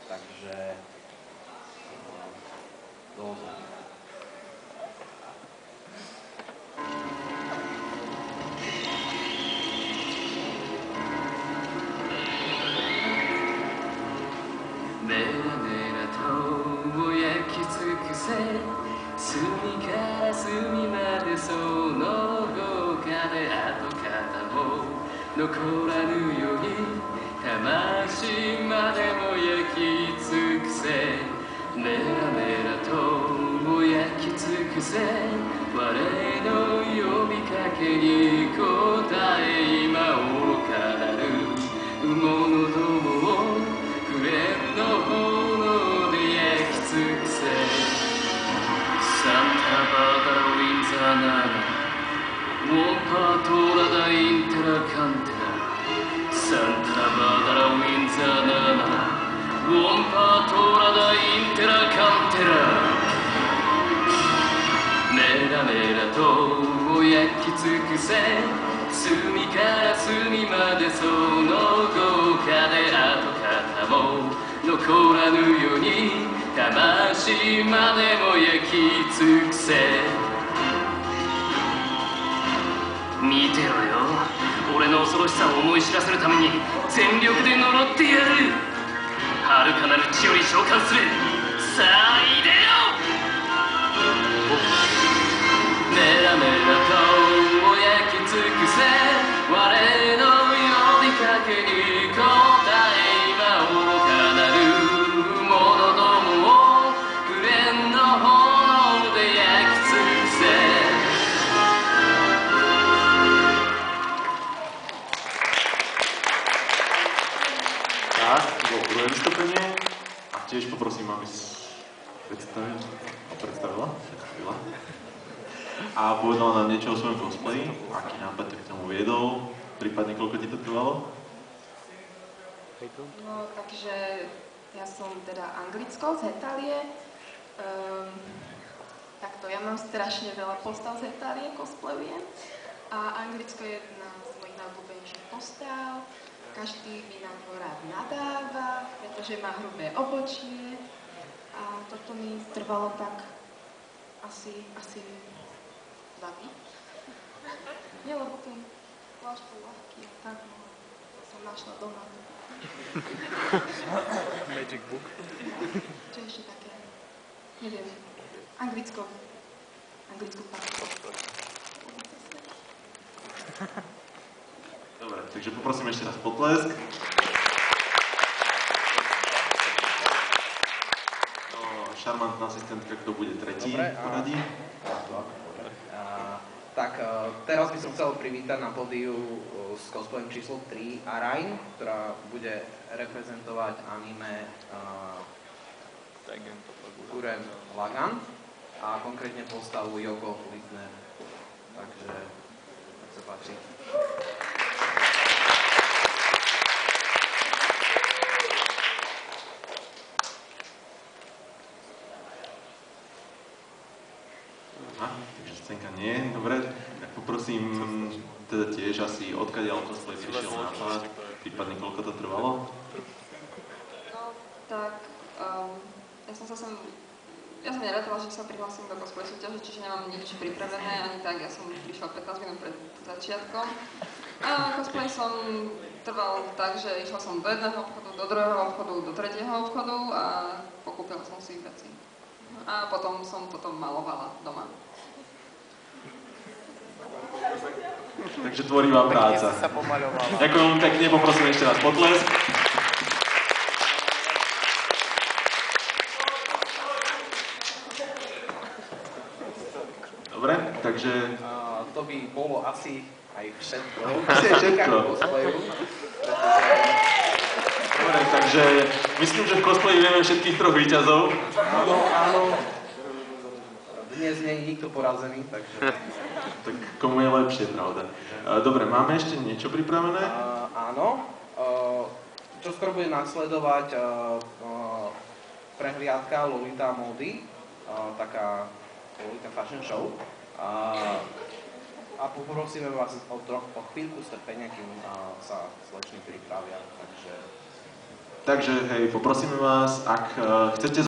Takže dozor.隅から隅までその豪華で跡形も残らぬように魂までも焼き尽くせメラメラと焼き尽くせ我の呼びかけに応え今愚かなる者どもを紅の炎で焼き尽くせSanta Barbara Windsor Nana Wompa Tora da Intera Cantera Santa Barbara Windsor Nana Wompa Tora da Intera Cantera メラメラと焼き尽くせ隅から隅までその豪華で跡形も残らぬように魂までも焼き尽くせ見てろよ俺の恐ろしさを思い知らせるために全力で呪ってやる遥かなる地より召喚するさあいでよメラメラと焼き尽くせ我の呼びかけに応え今愚かなる者どもを紅の炎で焼き尽くせTak, to bylo druhé vystoupení a tiež poprosím, aby si predstavila a povedala nám niečo o svojom cosplayi, aký nápad k tomu viedol, prípadne koľko ti to trvalo? No, takže ja som teda Anglicko z Hetálie. Takto, ja mám strašne veľa postav z Hetálie, cosplayujem. A Anglicko je jedna z mojich najobľúbenejších postav. Každý mi na to rád nadáva, pretože má hrubé obočie. A toto mi trvalo tak asi 2 dny. Nie, lebo ten plášť bol ľahký a tak, no, som našla doma. Magic book. Čo ešte také? Neviem. Anglicko pár. Dobre, takže poprosím ešte raz potlesk. Šarmantná asistentka, kto bude tretí v poradí? Tak teraz by som chcel privítať na pódiu s cosplayom číslo 3 Arain, ktorá bude reprezentovať anime Gurren Lagann a konkrétne postavu Yoko Littner. Takže tak sa páči. Takže scénka nie. Dobre, tak poprosím teda tiež asi odkiaľ cosplay prišiel nápad, prípadne koľko to trvalo? No, tak ja som nerátala, že sa prihlásim do cosplay súťaže, čiže nemám nič pripravené, ani tak, ja som prišla 15 minút pred začiatkom. A cosplay som trval tak, že išla som do jedného obchodu, do druhého obchodu, do tretieho obchodu a pokúpila som si veci. A potom som toto malovala doma. Takže tvorivá práca. Ďakujem pekne, poprosím ešte raz potlesk. Dobre, takže... To by bolo asi aj všetko. Všetko. Dobre, takže myslím, že v cosplayi vieme všetkých troch víťazov. Áno. Dnes nie je nikto porazený, takže... Tak komu je lepšie, pravda. Dobre, máme ešte niečo pripravené? Áno. Čo skoro bude nasledovať prehliadka Lolita módy, taká Lolita fashion show. A poprosíme vás o chvíľku strpenia, kým sa slečny pripravia. Takže Takže hej, poprosíme vás, ak chcete